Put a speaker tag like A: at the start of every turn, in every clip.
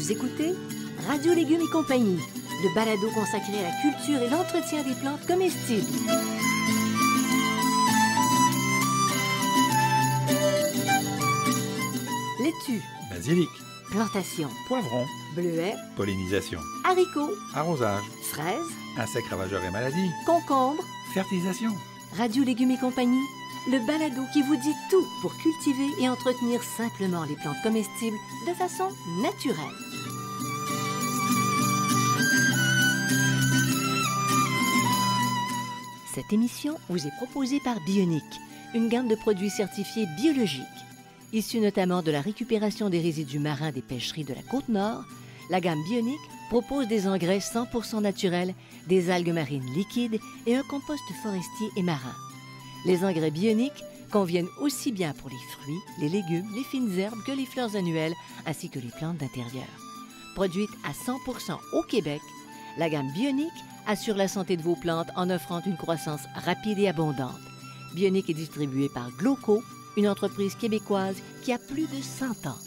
A: Vous écoutez Radio Légumes et compagnie, le balado consacré à la culture et l'entretien des plantes comestibles. Laitue,
B: basilic,
A: plantation,
B: poivron,
A: bleuets,
B: pollinisation,
A: haricots,
B: arrosage,
A: fraises,
B: insectes ravageurs et maladies,
A: concombres.
B: fertilisation.
A: Radio Légumes et compagnie, le balado qui vous dit tout pour cultiver et entretenir simplement les plantes comestibles de façon naturelle. Cette émission vous est proposée par Bionic, une gamme de produits certifiés biologiques. Issus notamment de la récupération des résidus marins des pêcheries de la Côte-Nord, la gamme Bionic propose des engrais 100% naturels, des algues marines liquides et un compost forestier et marin. Les engrais bioniques conviennent aussi bien pour les fruits, les légumes, les fines herbes que les fleurs annuelles, ainsi que les plantes d'intérieur. Produite à 100% au Québec, la gamme Bionic assure la santé de vos plantes en offrant une croissance rapide et abondante. Bionic est distribué par Gloco, une entreprise québécoise qui a plus de 100 ans.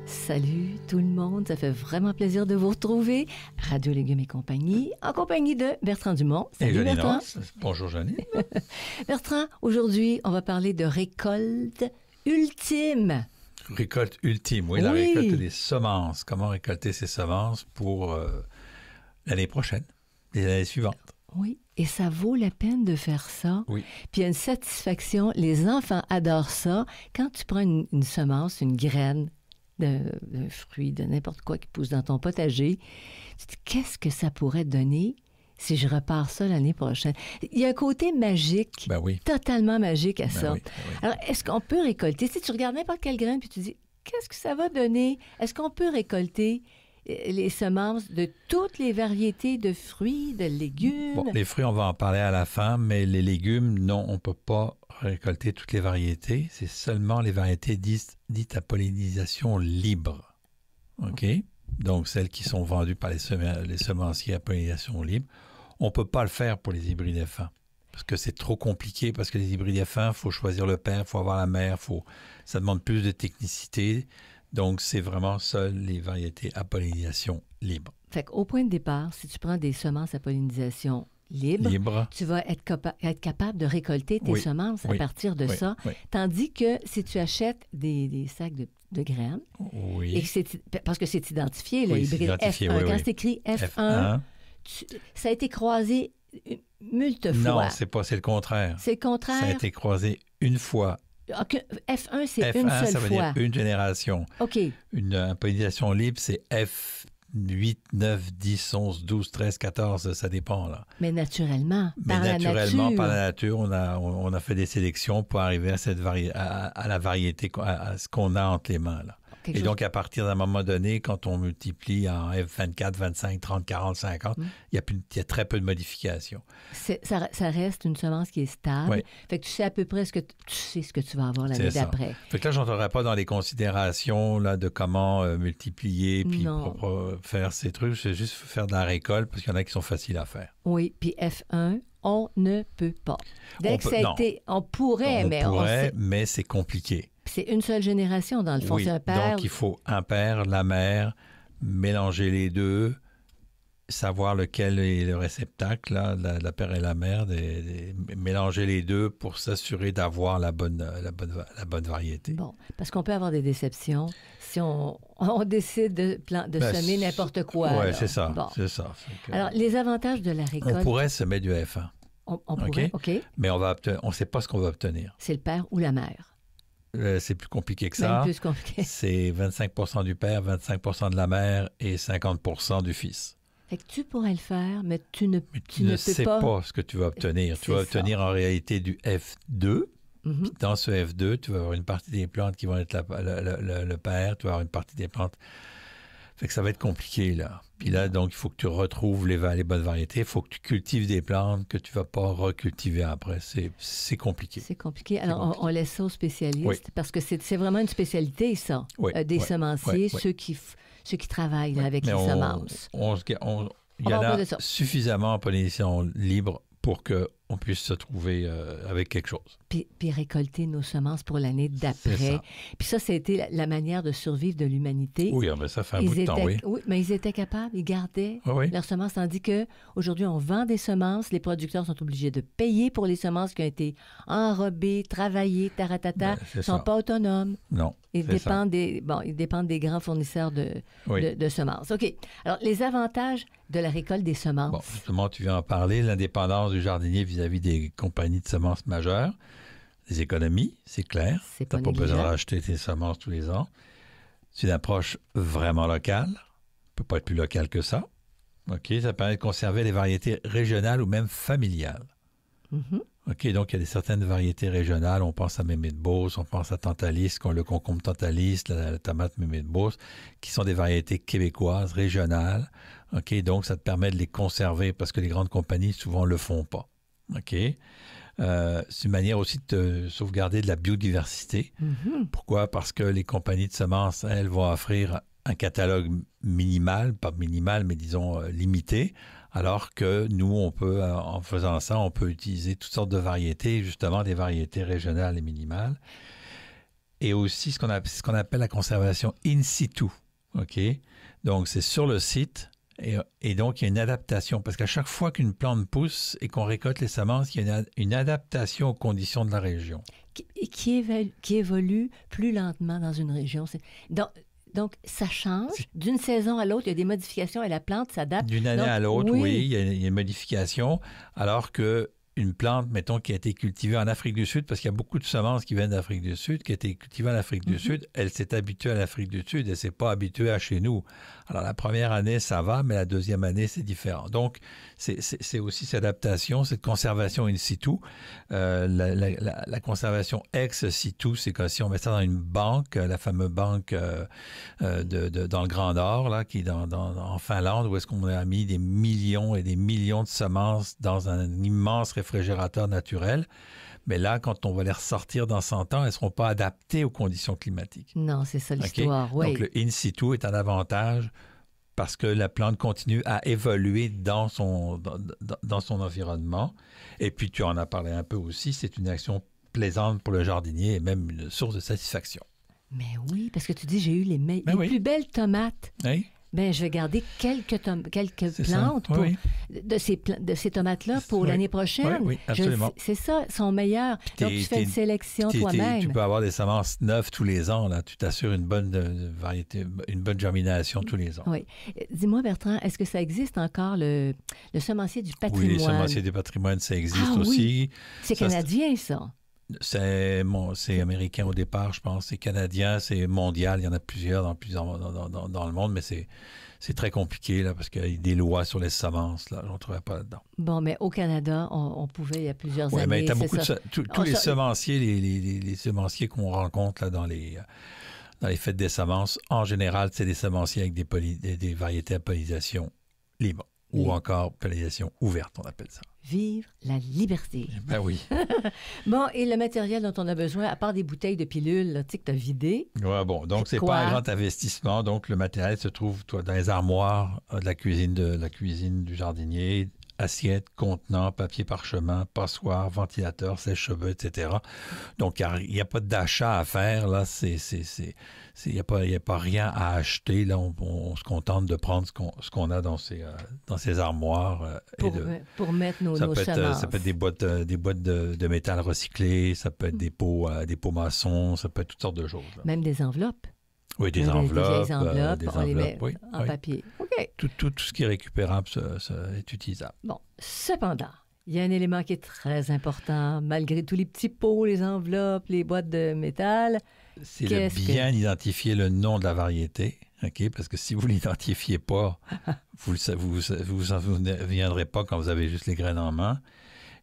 A: Salut tout le monde, ça fait vraiment plaisir de vous retrouver. Radio Légumes et compagnie, en compagnie de Bertrand Dumont. Salut
B: Et
A: Bertrand.
B: Bonjour Johnny.
A: Bertrand, aujourd'hui, on va parler de récolte ultime.
B: Récolte ultime, oui, la récolte des semences. Comment récolter ces semences pour l'année prochaine, les années suivantes.
A: Oui, et ça vaut la peine de faire ça.
B: Oui.
A: Puis il y a une satisfaction, les enfants adorent ça. Quand tu prends une semence, une graine, d'un fruit, de n'importe quoi qui pousse dans ton potager, tu te dis, qu'est-ce que ça pourrait donner si je repars ça l'année prochaine? Il y a un côté magique, totalement magique à ça.
B: Oui.
A: Alors, est-ce qu'on peut récolter? Si tu regardes n'importe quelle graine puis tu dis, qu'est-ce que ça va donner? Est-ce qu'on peut récolter les semences de toutes les variétés de fruits, de légumes?
B: Bon, les fruits, on va en parler à la fin, mais les légumes, non, on ne peut pas récolter toutes les variétés. C'est seulement les variétés dites à pollinisation libre. OK? Donc, celles qui sont vendues par les semenciers à pollinisation libre. On ne peut pas le faire pour les hybrides F1. Parce que c'est trop compliqué, parce que les hybrides F1, il faut choisir le père, il faut avoir la mère, ça demande plus de technicité. Donc, c'est vraiment seules les variétés à pollinisation libre.
A: Fait qu'au point de départ, si tu prends des semences à pollinisation libre. Tu vas être capable de récolter tes semences à partir de ça. Oui. Tandis que si tu achètes des sacs de graines, et parce que c'est identifié, le hybride F1, quand c'est écrit F1, ça a été croisé multe fois.
B: Non, c'est le contraire.
A: C'est le contraire.
B: Ça a été croisé une fois.
A: F1, c'est
B: F1,
A: une seule fois.
B: Ça veut dire une génération.
A: OK.
B: Une pollinisation libre, c'est F8, 9, 10, 11, 12, 13, 14, ça dépend, là.
A: Mais naturellement, par la
B: nature, on a fait des sélections pour arriver à la variété, à ce qu'on a entre les mains, là. Et donc, à partir d'un moment donné, quand on multiplie en F24, 25, 30, 40, 50, il y a très peu de modifications.
A: Ça reste une semence qui est stable.
B: Oui.
A: Fait que tu sais à peu près ce que tu vas avoir l'année d'après.
B: Fait que là, je n'entrerai pas dans les considérations là, de comment multiplier puis faire ces trucs. C'est juste faire de la récolte parce qu'il y en a qui sont faciles à faire.
A: Oui, puis F1, on ne peut pas. On pourrait,
B: mais c'est compliqué.
A: C'est une seule génération, dans le fond.
B: Oui,
A: c'est un père.
B: Donc il faut un père, la mère, mélanger les deux, savoir lequel est le réceptacle, là, la père et la mère, mélanger les deux pour s'assurer d'avoir la bonne variété.
A: Bon, parce qu'on peut avoir des déceptions si on décide de semer n'importe quoi.
B: Oui, c'est ça.
A: Bon.
B: C'est ça.
A: Alors, les avantages de la récolte...
B: On pourrait semer du F1.
A: On pourrait, OK.
B: Mais on ne sait pas ce qu'on va obtenir.
A: C'est le père ou la mère?
B: C'est plus compliqué que ça.
A: Même plus compliqué.
B: C'est 25% du père, 25% de la mère et 50% du fils.
A: Fait que tu pourrais le faire, mais tu ne
B: sais pas ce que tu vas obtenir. Tu vas obtenir en réalité du F2. Mm-hmm. Puis dans ce F2, tu vas avoir une partie des plantes qui vont être le père, tu vas avoir une partie des plantes. Fait que ça va être compliqué, là. Puis là, donc, il faut que tu retrouves les bonnes variétés. Il faut que tu cultives des plantes que tu ne vas pas recultiver après. C'est compliqué.
A: C'est compliqué. Alors, on laisse ça aux spécialistes parce que c'est vraiment une spécialité, ça, des semenciers, ceux qui travaillent avec les semences.
B: Il y en a suffisamment en pollinisation libre pour que on puisse se trouver avec quelque chose.
A: Puis récolter nos semences pour l'année d'après. Puis ça a été la manière de survivre de l'humanité.
B: Oui, mais ça fait un bout de temps, oui.
A: Oui, mais ils étaient capables, ils gardaient leurs semences, tandis qu'aujourd'hui, on vend des semences, les producteurs sont obligés de payer pour les semences qui ont été enrobées, travaillées, taratata, ils ne sont pas autonomes.
B: Non.
A: Ils dépendent des grands fournisseurs de semences. OK. Alors, les avantages de la récolte des semences.
B: Bon, justement, tu viens en parler, l'indépendance du jardinier vis-à-vis des compagnies de semences majeures, des économies, c'est clair. Tu n'as pas besoin d'acheter tes semences tous les ans. C'est une approche vraiment locale. Ça ne peut pas être plus local que ça. OK, ça permet de conserver les variétés régionales ou même familiales.
A: Mm-hmm.
B: OK, donc il y a certaines variétés régionales. On pense à Mémé de Beauce, on pense à Tantalis, le concombre Tantalis, la tomate Mémé de Beauce, qui sont des variétés québécoises, régionales. OK, donc ça te permet de les conserver parce que les grandes compagnies, souvent, ne le font pas. OK? C'est une manière aussi de sauvegarder de la biodiversité.
A: Mm-hmm.
B: Pourquoi? Parce que les compagnies de semences, elles, vont offrir un catalogue minimal, pas minimal, mais disons limité, alors que nous, on peut, en faisant ça, on peut utiliser toutes sortes de variétés, justement des variétés régionales et minimales. Et aussi ce qu'on appelle la conservation in situ. OK? Donc, c'est sur le site. Et donc, il y a une adaptation, parce qu'à chaque fois qu'une plante pousse et qu'on récolte les semences, il y a une adaptation aux conditions de la région.
A: Qui évolue plus lentement dans une région. Donc, ça change. D'une saison à l'autre, il y a des modifications et la plante s'adapte.
B: D'une année à l'autre, oui, il y a une modification, alors que une plante, mettons, qui a été cultivée en Afrique du Sud, parce qu'il y a beaucoup de semences qui viennent d'Afrique du Sud, qui a été cultivée en Afrique du Sud, elle s'est habituée à l'Afrique du Sud, elle ne s'est pas habituée à chez nous. Alors, la première année, ça va, mais la deuxième année, c'est différent. Donc, c'est aussi cette adaptation, cette conservation in situ. La conservation ex situ, c'est que si on met ça dans une banque, la fameuse banque dans le Grand Nord, là, qui est en Finlande, où est-ce qu'on a mis des millions et des millions de semences dans un immense réfrigérateur naturel. Mais là, quand on va les ressortir dans 100 ans, elles ne seront pas adaptées aux conditions climatiques.
A: Non, c'est ça l'histoire, oui.
B: Donc, le in situ est un avantage parce que la plante continue à évoluer dans son environnement. Et puis, tu en as parlé un peu aussi, c'est une action plaisante pour le jardinier et même une source de satisfaction.
A: Mais oui, parce que tu dis, j'ai eu les plus belles tomates.
B: Oui.
A: Bien, je vais garder quelques plantes de ces tomates-là pour l'année prochaine.
B: Oui, absolument.
A: C'est ça, sont meilleures. Donc, tu fais une sélection toi-même.
B: Tu peux avoir des semences neuves tous les ans. Là. Tu t'assures une bonne variété, une bonne germination tous les ans.
A: Oui. Dis-moi, Bertrand, est-ce que ça existe encore, le semencier du patrimoine?
B: Oui, le semencier du patrimoine, ça existe aussi.
A: Oui. C'est canadien, ça?
B: C'est américain au départ, je pense. C'est canadien, c'est mondial. Il y en a plusieurs dans le monde, mais c'est très compliqué là, parce qu'il y a des lois sur les semences. Là, je ne trouvais pas là-dedans.
A: Bon, mais au Canada, on pouvait, il y a plusieurs années.
B: Oui, mais tu as beaucoup tous les semenciers, les semenciers qu'on rencontre là, dans les fêtes des semences, en général, c'est des semenciers avec des variétés à pollinisation libre. Ou encore pollinisation ouverte, on appelle ça.
A: Vivre la liberté.
B: Ben oui.
A: Bon, et le matériel dont on a besoin, à part des bouteilles de pilules, là, tu sais, que tu as vidé.
B: Oui, bon, donc c'est pas un grand investissement. Donc le matériel se trouve dans les armoires de la cuisine du jardinier, assiettes, contenants, papier parchemin, passoire, ventilateur, sèche-cheveux, etc. Donc il n'y a pas d'achat à faire, là, il n'y a pas rien à acheter. Là, on se contente de prendre ce qu'on a dans ces armoires.
A: Pour mettre nos semences.
B: Ça peut être des boîtes de métal recyclé, ça peut être des pots maçons, ça peut être toutes sortes de choses. Là.
A: Même des enveloppes.
B: Oui, des enveloppes.
A: On les met en papier. OK.
B: Tout ce qui est récupérable est utilisable.
A: Bon, cependant, il y a un élément qui est très important, malgré tous les petits pots, les enveloppes, les boîtes de métal.
B: C'est de bien identifier le nom de la variété, OK? Parce que si vous ne l'identifiez pas, vous ne viendrez pas quand vous avez juste les graines en main.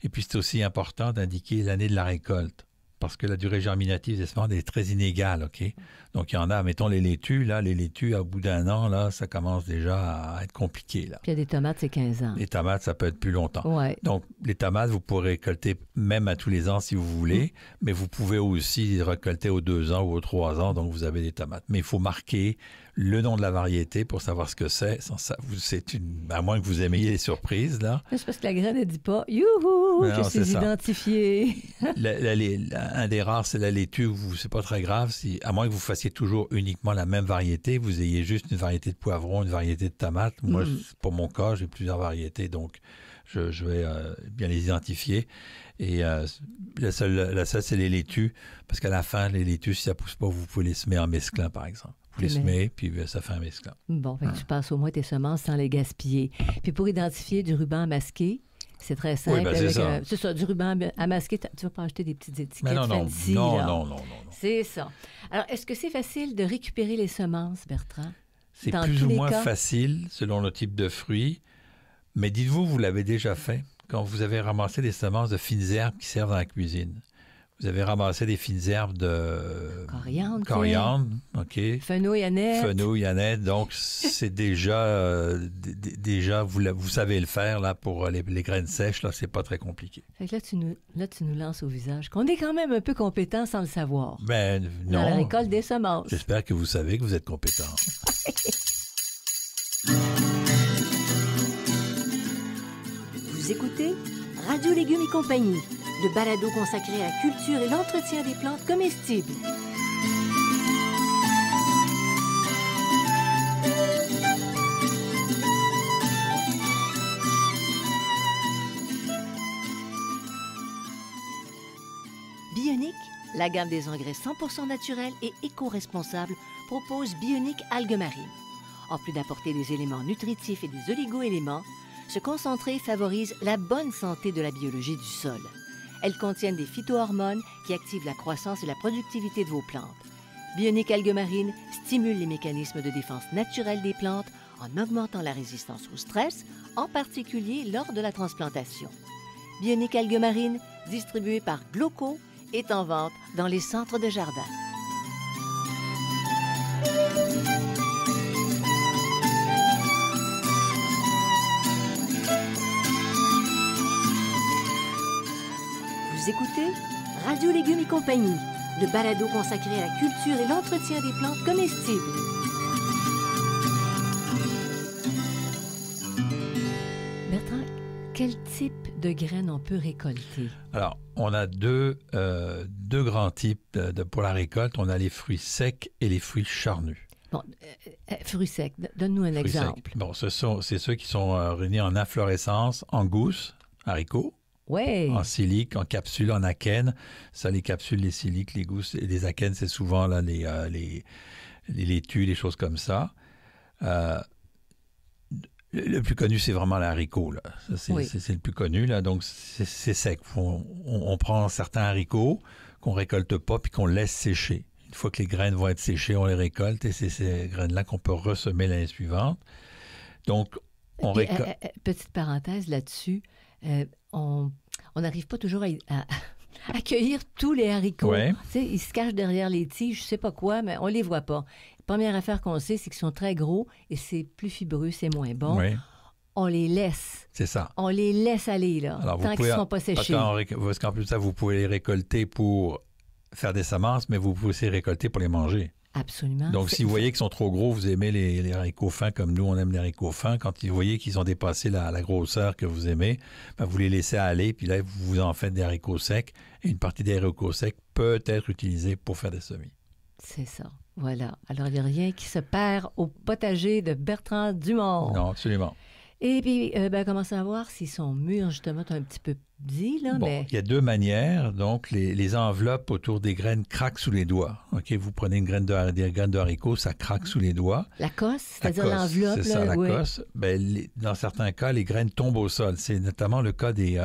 B: Et puis, c'est aussi important d'indiquer l'année de la récolte. parce que la durée germinative des semences est très inégale, OK? Donc, il y en a, mettons, les laitues, au bout d'un an, là, ça commence déjà à être compliqué, là.
A: Puis il y a des tomates, c'est 15 ans.
B: Les tomates, ça peut être plus longtemps.
A: Ouais.
B: Donc, les tomates, vous pourrez récolter même à tous les ans si vous voulez, mais vous pouvez aussi les récolter aux 2 ans ou aux 3 ans, donc vous avez des tomates. Mais il faut marquer le nom de la variété pour savoir ce que c'est. À moins que vous aimiez les surprises, là.
A: C'est parce que la graine ne dit pas « Youhou, je suis identifié ».
B: Un des rares, c'est la laitue. C'est pas très grave. À moins que vous fassiez toujours uniquement la même variété, vous ayez juste une variété de poivron, une variété de tomate. Moi, pour mon cas, j'ai plusieurs variétés, donc je vais bien les identifier. Et la seule, c'est les laitues, parce qu'à la fin, les laitues, si ça pousse pas, vous pouvez les semer en mesclin, par exemple. Vous les semez, puis ça fait un mesclin.
A: Bon, fait que tu passes au moins tes semences sans les gaspiller. Puis pour identifier du ruban masqué, c'est très simple.
B: Oui, ben
A: c'est ça, du ruban à masquer. Tu vas pas acheter des petites étiquettes fancy.
B: Non.
A: C'est ça. Alors, est-ce que c'est facile de récupérer les semences, Bertrand?
B: C'est plus ou moins facile selon le type de fruit. Mais dites-vous, vous l'avez déjà fait quand vous avez ramassé des semences de fines herbes qui servent dans la cuisine. Vous avez ramassé des fines herbes de coriandre, OK.
A: Fenouil,
B: aneth. Donc, c'est déjà vous savez le faire là pour les graines sèches. Là, c'est pas très compliqué.
A: Fait que là, tu nous lances au visage qu'on est quand même un peu compétent sans le savoir.
B: Ben non.
A: Dans la récolte des semences.
B: J'espère que vous savez que vous êtes compétent.
A: Vous écoutez Radio Légumes et compagnie, le balado consacré à la culture et l'entretien des plantes comestibles. Bionic, la gamme des engrais 100% naturels et éco-responsables, propose Bionic Algues Marines. En plus d'apporter des éléments nutritifs et des oligo-éléments, ce concentré favorise la bonne santé de la biologie du sol. Elles contiennent des phytohormones qui activent la croissance et la productivité de vos plantes. Bionic Algues Marines stimule les mécanismes de défense naturelle des plantes en augmentant la résistance au stress, en particulier lors de la transplantation. Bionic Algues Marines, distribué par Gloco, est en vente dans les centres de jardin. Vous écoutez Radio Légumes et compagnie, le balado consacré à la culture et l'entretien des plantes comestibles. Bertrand, quel type de graines on peut récolter?
B: Alors, on a deux grands types pour la récolte. On a les fruits secs et les fruits charnus.
A: Bon, fruits secs, donne-nous un exemple.
B: Bon, c'est ceux qui sont réunis en inflorescence, en gousses, haricots.
A: Ouais.
B: En silique, en capsule, en akène. Ça, les capsules, les siliques, les gousses et les akènes, c'est souvent là, les laitues, les choses comme ça. Le plus connu, c'est vraiment l'haricot. Là. C'est le plus connu. Là. Donc, c'est sec. On prend certains haricots qu'on ne récolte pas puis qu'on laisse sécher. Une fois que les graines vont être séchées, on les récolte et c'est ces graines-là qu'on peut ressemer l'année suivante. Donc, on récolte...
A: Petite parenthèse là-dessus. On n'arrive pas toujours à cueillir tous les haricots.
B: Ouais.
A: Tu sais, ils se cachent derrière les tiges, je ne sais pas quoi, mais on ne les voit pas. Première affaire qu'on sait, c'est qu'ils sont très gros et c'est plus fibreux, c'est moins bon.
B: Ouais.
A: On les laisse.
B: C'est ça.
A: On les laisse aller, là, tant qu'ils ne sont pas séchés.
B: Parce qu'en plus de ça, vous pouvez les récolter pour faire des semences, mais vous pouvez aussi les récolter pour les manger.
A: Absolument.
B: Donc, si vous voyez qu'ils sont trop gros, vous aimez les haricots fins comme nous, on aime les haricots fins. Quand vous voyez qu'ils ont dépassé la grosseur que vous aimez, ben, vous les laissez aller, puis là, vous en faites des haricots secs. Et une partie des haricots secs peut être utilisée pour faire des semis.
A: C'est ça. Voilà. Alors, il n'y a rien qui se perd au potager de Bertrand Dumont.
B: Non, absolument.
A: Et puis, comment savoir s'ils sont mûrs, justement, tu as un petit peu dit, là,
B: bon,
A: mais...
B: Il y a deux manières. Donc, les enveloppes autour des graines craquent sous les doigts. OK, vous prenez des graines de haricots, ça craque sous les doigts.
A: La cosse, c'est-à-dire l'enveloppe.
B: C'est ça, la cosse. Ben, dans certains cas, les graines tombent au sol. C'est notamment le cas des...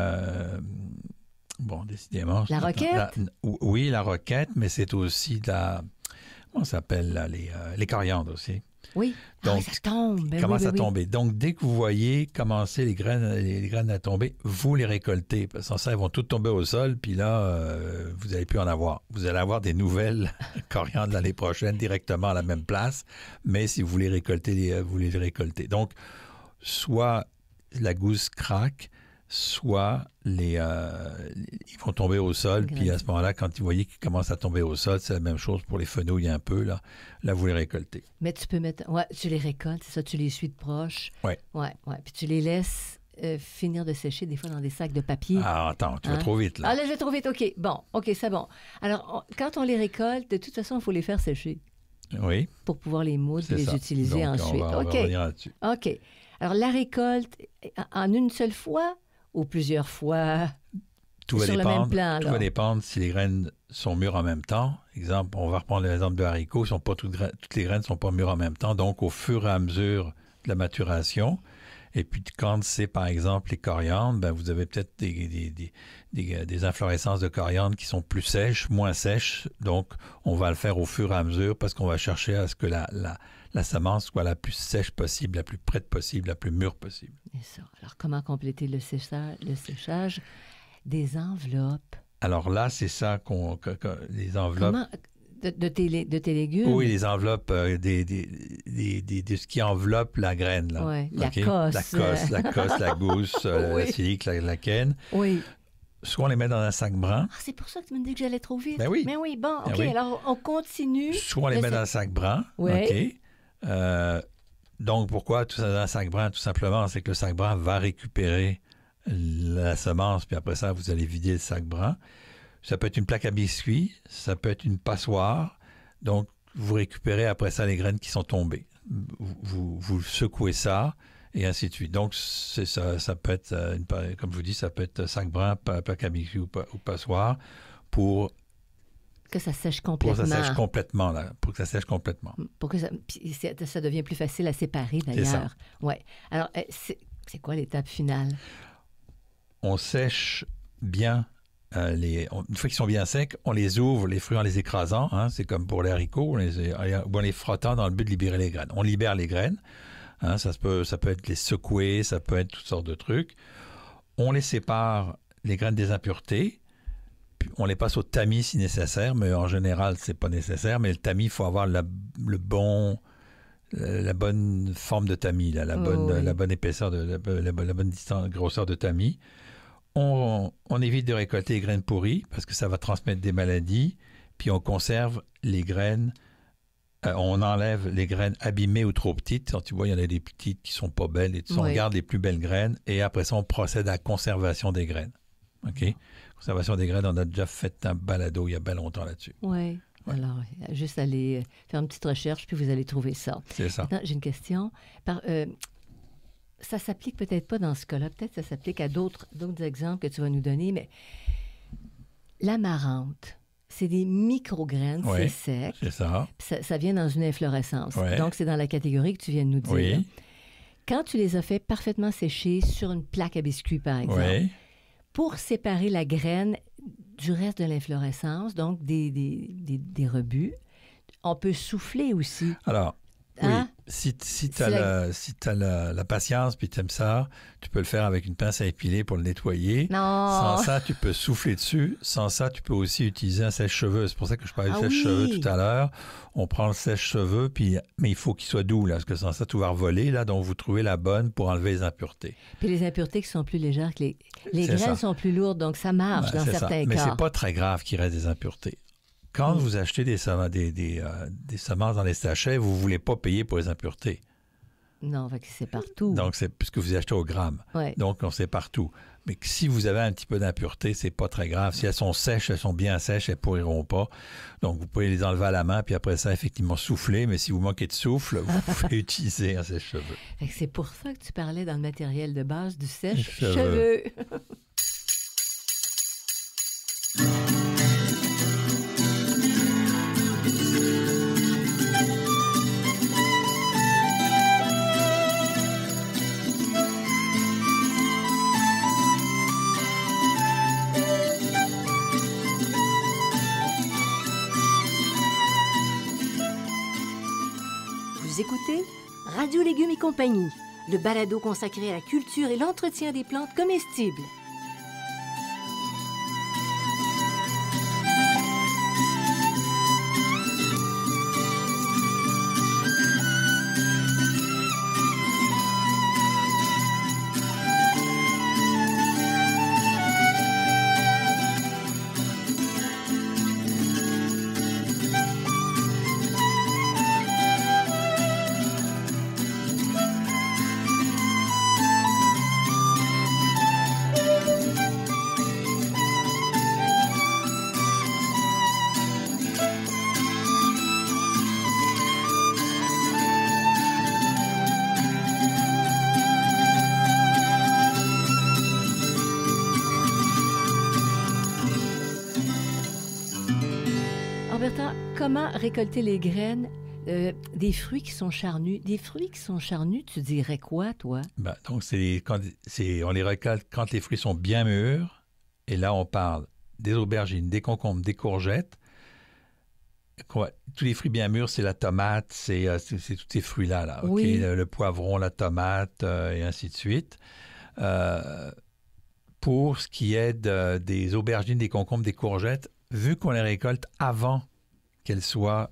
B: bon, décidément...
A: La roquette?
B: Oui, la roquette, mais c'est aussi comment ça s'appelle, là, les coriandres aussi.
A: Oui.
B: Donc,
A: ça tombe. Ben
B: commence
A: oui,
B: à tomber. Donc, dès que vous voyez commencer les graines à tomber, vous les récoltez. Parce que sans ça, elles vont toutes tomber au sol, puis là, vous n'allez plus en avoir. Vous allez avoir des nouvelles coriandres l'année prochaine directement à la même place, mais si vous voulez récolter, vous les récoltez. Donc, soit la gousse craque, soit ils vont tomber au sol, puis à ce moment-là, quand vous voyez qu'ils commencent à tomber au sol, c'est la même chose pour les fenouils un peu, là vous les récoltez.
A: Mais tu peux mettre... Ouais, tu les récoltes, c'est ça, tu les suis de proche.
B: Oui.
A: Ouais. Puis tu les laisses finir de sécher, des fois dans des sacs de papier.
B: Ah, attends, tu vas trop vite, là.
A: Ah, là, je vais trop vite, OK. Bon, OK, c'est bon. Alors, quand on les récolte, de toute façon, il faut les faire sécher.
B: Oui.
A: Pour pouvoir les moudre et les utiliser
B: donc,
A: ensuite.
B: On va revenir là-dessus.
A: OK. Alors, la récolte, en une seule fois ou plusieurs fois
B: tout
A: sur le même plan?
B: Tout va dépendre si les graines sont mûres en même temps. Exemple, on va reprendre l'exemple de haricots. Toutes les graines ne sont pas mûres en même temps. Donc, au fur et à mesure de la maturation, et puis quand c'est, par exemple, les coriandres, ben, vous avez peut-être des inflorescences de coriandre qui sont plus sèches, moins sèches. Donc, on va le faire au fur et à mesure parce qu'on va chercher à ce que la semence soit la plus sèche possible, la plus prête possible, la plus mûre possible.
A: C'est ça. Alors, comment compléter le séchage? Des enveloppes.
B: Alors là, c'est ça les enveloppes...
A: Comment? De tes légumes?
B: Oui, les enveloppes, de ce qui enveloppe la graine. Là.
A: Oui,
B: okay?
A: La cosse,
B: la gousse, la silique, la canne.
A: Oui.
B: Soit on les met dans un sac brun.
A: Ah, c'est pour ça que tu me dis que j'allais trop vite.
B: Ben oui.
A: Mais oui, bon,
B: ben
A: OK,
B: oui.
A: Alors on continue.
B: Soit on les met dans un sac brun.
A: Oui.
B: OK. Donc, pourquoi tout ça dans un sac brun? Tout simplement, c'est que le sac brun va récupérer la semence, puis après ça, vous allez vider le sac brun. Ça peut être une plaque à biscuits, ça peut être une passoire. Donc, vous récupérez après ça les graines qui sont tombées. Vous secouez ça, et ainsi de suite. Donc, c'est ça. Ça peut être, comme je vous dis, ça peut être sac brun, plaque à biscuits ou passoire pour...
A: Que ça sèche complètement.
B: Pour que ça sèche complètement, là. Pour que ça sèche complètement.
A: Pour que ça devient plus facile à séparer, d'ailleurs.
B: C'est ça.
A: Oui. Alors, c'est quoi l'étape finale?
B: On sèche bien une fois qu'ils sont bien secs, on les ouvre, les fruits en les écrasant. Hein, c'est comme pour les haricots, on les frottant dans le but de libérer les graines. On libère les graines. Hein, ça peut être les secouer, ça peut être toutes sortes de trucs. On les sépare, les graines des impuretés. Puis on les passe au tamis si nécessaire, mais en général, c'est pas nécessaire. Mais le tamis, il faut avoir la bonne forme de tamis, là, la bonne épaisseur, la bonne grosseur de tamis. On évite de récolter les graines pourries parce que ça va transmettre des maladies. Puis on conserve les graines. On enlève les graines abîmées ou trop petites. Tu vois, il y en a des petites qui sont pas belles. Et on garde les plus belles graines. Et après ça, on procède à la conservation des graines. OK? Conservation des graines, on a déjà fait un balado il y a bien longtemps là-dessus.
A: Oui. Ouais. Alors, juste aller faire une petite recherche, puis vous allez trouver ça.
B: C'est ça.
A: Maintenant, j'ai une question. Ça s'applique peut-être pas dans ce cas-là. Peut-être que ça s'applique à d'autres exemples que tu vas nous donner, mais l'amarante, c'est des micro-graines, c'est sec.
B: C'est ça.
A: Ça vient dans une inflorescence.
B: Ouais.
A: Donc, c'est dans la catégorie que tu viens de nous dire.
B: Oui.
A: Quand tu les as fait parfaitement sécher sur une plaque à biscuits, par exemple, pour séparer la graine du reste de l'inflorescence, donc des rebuts, on peut souffler aussi.
B: Alors,
A: hein?
B: Oui, si tu as la patience puis tu aimes ça, tu peux le faire avec une pince à épiler pour le nettoyer.
A: Non.
B: Sans ça, tu peux souffler dessus. Sans ça, tu peux aussi utiliser un sèche-cheveux. C'est pour ça que je parlais du sèche-cheveux tout à l'heure. On prend le sèche-cheveux, mais il faut qu'il soit doux, là, parce que sans ça, tout va revoler. Là, donc, vous trouvez la bonne pour enlever les impuretés.
A: Puis les impuretés qui sont plus légères que les graines sont plus lourdes, donc ça marche dans certains cas.
B: Mais c'est pas très grave qu'il reste des impuretés. Quand vous achetez des semences dans les sachets, vous ne voulez pas payer pour les impuretés.
A: Non, c'est partout.
B: Donc, c'est puisque vous achetez au gramme.
A: Ouais.
B: Donc, on sait partout. Mais si vous avez un petit peu d'impureté, c'est pas très grave. Si elles sont sèches, elles sont bien sèches, elles pourriront pas. Donc, vous pouvez les enlever à la main, puis après ça, effectivement, souffler. Mais si vous manquez de souffle, vous pouvez utiliser un sèche-cheveux.
A: C'est pour ça que tu parlais dans le matériel de base du sèche-cheveux. Vous écoutez Radio Légumes et compagnie, le balado consacré à la culture et l'entretien des plantes comestibles. Comment récolter les graines des fruits qui sont charnus? Des fruits qui sont charnus, tu dirais quoi, toi?
B: Donc, on les récolte quand les fruits sont bien mûrs. Et là, on parle des aubergines, des concombres, des courgettes. Tous les fruits bien mûrs, c'est la tomate, c'est tous ces fruits-là. Là, okay?
A: Oui.
B: Le poivron, la tomate, et ainsi de suite. Pour ce qui est des aubergines, des concombres, des courgettes, vu qu'on les récolte avant qu'elles soient,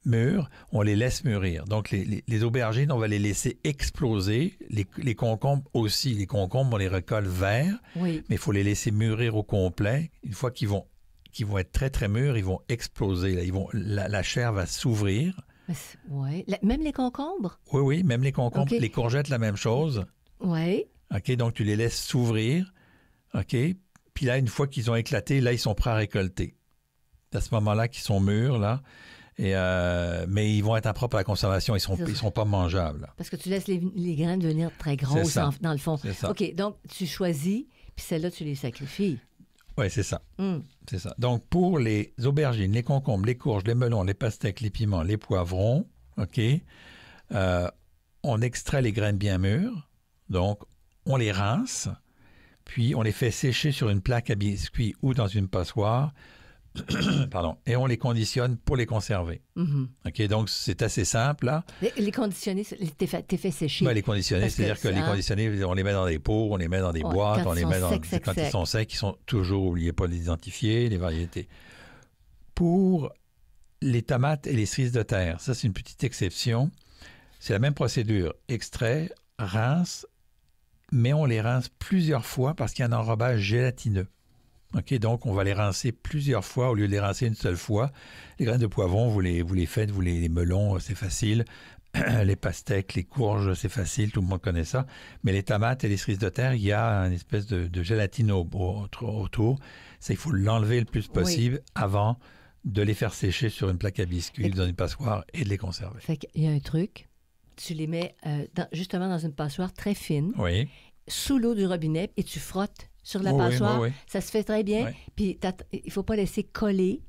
B: mûres, on les laisse mûrir. Donc, les aubergines, on va les laisser exploser. Les concombres aussi. Les concombres, on les récolte verts,
A: oui.
B: Mais il faut les laisser mûrir au complet. Une fois qu'ils vont être très, très mûrs, ils vont exploser. Là. La chair va s'ouvrir.
A: Oui. Même les concombres?
B: Oui, même les concombres. Okay. Les courgettes, la même chose.
A: Oui.
B: OK, donc tu les laisses s'ouvrir. OK. Puis là, une fois qu'ils ont éclaté, là, ils sont prêts à récolter. C'est à ce moment-là qu'ils sont mûrs, là. Mais ils vont être impropres à la conservation. Ils sont pas mangeables. Là.
A: Parce que tu laisses les graines devenir très grosses dans le fond.
B: C'est ça.
A: OK, donc tu choisis, puis celles-là, tu les sacrifies.
B: Oui, c'est ça. C'est ça. Donc, pour les aubergines, les concombres, les courges, les melons, les pastèques, les piments, les poivrons, OK, on extrait les graines bien mûres. Donc, on les rince. Puis, on les fait sécher sur une plaque à biscuit ou dans une passoire. Pardon. Et on les conditionne pour les conserver. Mm-hmm. OK? Donc, c'est assez simple, là.
A: Les conditionner, t'es fait sécher.
B: Les conditionner, c'est-à-dire que les conditionnés, on les met dans des pots, on les met dans des boîtes, on les met quand ils sont secs, ils sont toujours, n'oubliez pas de les identifier, les variétés. Pour les tomates et les cerises de terre, ça, c'est une petite exception. C'est la même procédure. Extrait, rince, mais on les rince plusieurs fois parce qu'il y a un enrobage gélatineux. OK, donc on va les rincer plusieurs fois au lieu de les rincer une seule fois. Les graines de poivron, vous les faites, les melons, c'est facile. Les pastèques, les courges, c'est facile, tout le monde connaît ça. Mais les tomates et les cerises de terre, il y a une espèce de gélatine autour. Ça, il faut l'enlever le plus possible avant de les faire sécher sur une plaque à biscuits, dans une passoire et de les conserver.
A: Fait qu'il y a un truc. Tu les mets justement dans une passoire très fine, sous l'eau du robinet, et tu frottes sur la passoire. Oui. Ça se fait très bien. Puis, il ne faut pas laisser coller.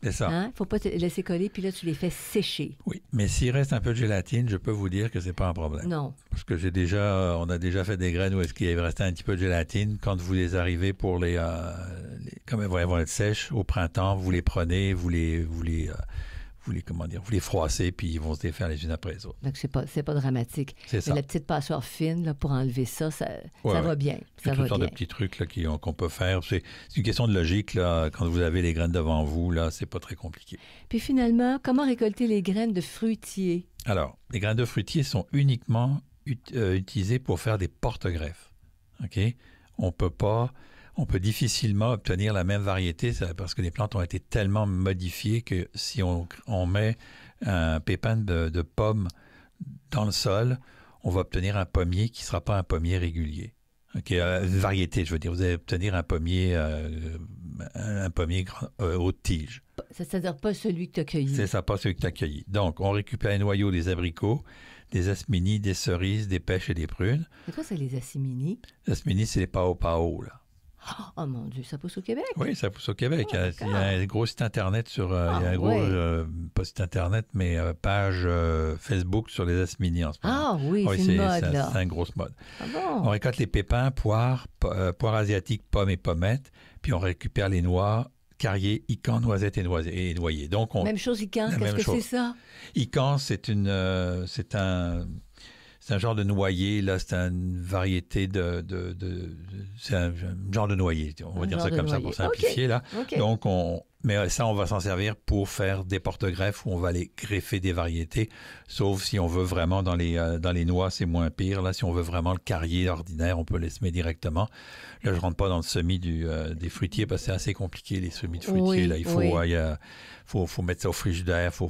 B: C'est ça.
A: Il ne faut pas te laisser coller, puis là, tu les fais sécher.
B: Oui, mais s'il reste un peu de gélatine, je peux vous dire que ce n'est pas un problème.
A: Non.
B: Parce que on a déjà fait des graines où est-ce qu'il restait un petit peu de gélatine. Quand vous les arrivez pour comme elles vont être sèches au printemps, vous les prenez, vous les froissez, puis ils vont se défaire les unes après les autres.
A: Donc, c'est pas dramatique.
B: C'est ça.
A: Mais la petite passoire fine, là, pour enlever ça va bien.
B: Il y a toutes sortes de petits trucs là, qu'on peut faire. C'est une question de logique. Là. Quand vous avez les graines devant vous, là, c'est pas très compliqué.
A: Puis finalement, comment récolter les graines de fruitiers? Alors,
B: les graines de fruitiers sont uniquement utilisées pour faire des porte-greffes. OK? On peut difficilement obtenir la même variété parce que les plantes ont été tellement modifiées que si on met un pépin de pomme dans le sol, on va obtenir un pommier qui ne sera pas un pommier régulier. Okay, variété, je veux dire. Vous allez obtenir un pommier haute tige.
A: C'est-à-dire pas celui que tu as cueilli.
B: C'est ça, pas celui que tu as cueilli. Donc, on récupère les noyaux des abricots, des asmini, des cerises, des pêches et des prunes.
A: C'est quoi, c'est les asmini?
B: Les asmini, c'est les pao-pao, là.
A: Oh mon Dieu, ça pousse au Québec?
B: Oui, ça pousse au Québec. Il y a un gros site Internet il y a un gros, pas site Internet, mais page Facebook sur les asmini en ce moment.
A: Ah oui, c'est une mode, là.
B: C'est une grosse mode.
A: Ah bon?
B: On récolte les pépins, poires asiatiques, pommes et pommettes, puis on récupère les noix, carrier, ican, noisette et noyer. Donc,
A: Même chose ican,
B: la
A: qu'est-ce
B: même
A: que
B: chose.
A: c'est ça?
B: Ican, c'est un genre de noyer, là, c'est une variété c'est un genre de noyer, on va dire ça comme ça pour simplifier, là.
A: Okay.
B: Donc, mais ça, on va s'en servir pour faire des porte-greffes où on va aller greffer des variétés, sauf si on veut vraiment dans les noix, c'est moins pire. Là, si on veut vraiment le carrier ordinaire, on peut les semer directement. Là, je rentre pas dans le semis des fruitiers parce que c'est assez compliqué, les semis de fruitiers.
A: Oui,
B: là, il faut mettre ça au frigidaire, faut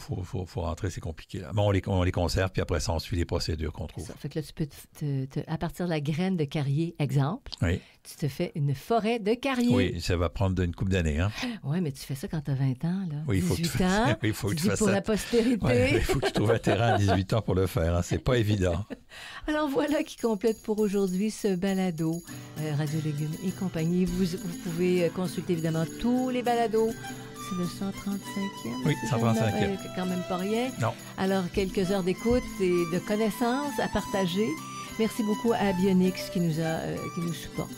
B: rentrer, c'est compliqué. Là. Mais on les conserve, puis après ça, on suit les procédures qu'on trouve.
A: Ça fait que là, tu peux, à partir de la graine de carrier, exemple,
B: oui.
A: Tu te fais une forêt de carrier.
B: Oui, ça va prendre une couple d'années. Hein?
A: Oui, mais tu fais ça quand tu as 20 ans, là.
B: Oui,
A: 18 ans.
B: Il faut que tu fasses
A: pour
B: ça.
A: la postérité.
B: Ouais, il faut que tu trouves un terrain à 18 ans pour le faire. Hein? C'est pas évident.
A: Alors voilà qui complète pour aujourd'hui ce balado Radio Légumes et compagnie. Vous pouvez consulter évidemment tous les balados. C'est le 135e.
B: Oui, 135e.
A: Quand même pas rien.
B: Non.
A: Alors, quelques heures d'écoute et de connaissances à partager. Merci beaucoup à Bionix qui nous supporte,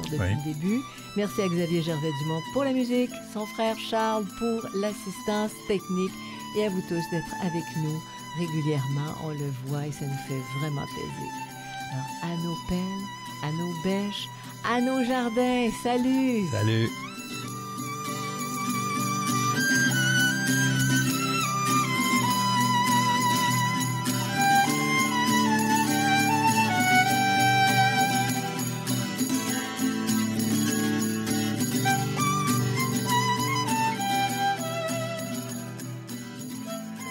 A: depuis le début. Merci à Xavier Gervais-Dumont pour la musique, son frère Charles pour l'assistance technique et à vous tous d'être avec nous régulièrement. On le voit et ça nous fait vraiment plaisir. Alors, à nos pelles, à nos bêches, à nos jardins, salut!
B: Salut!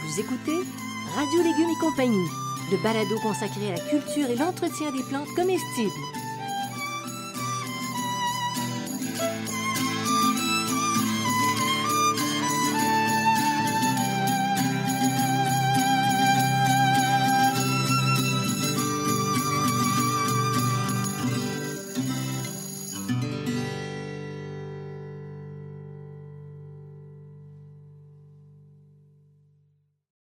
A: Vous écoutez Radio Légumes et compagnie, le balado consacré à la culture et l'entretien des plantes comestibles.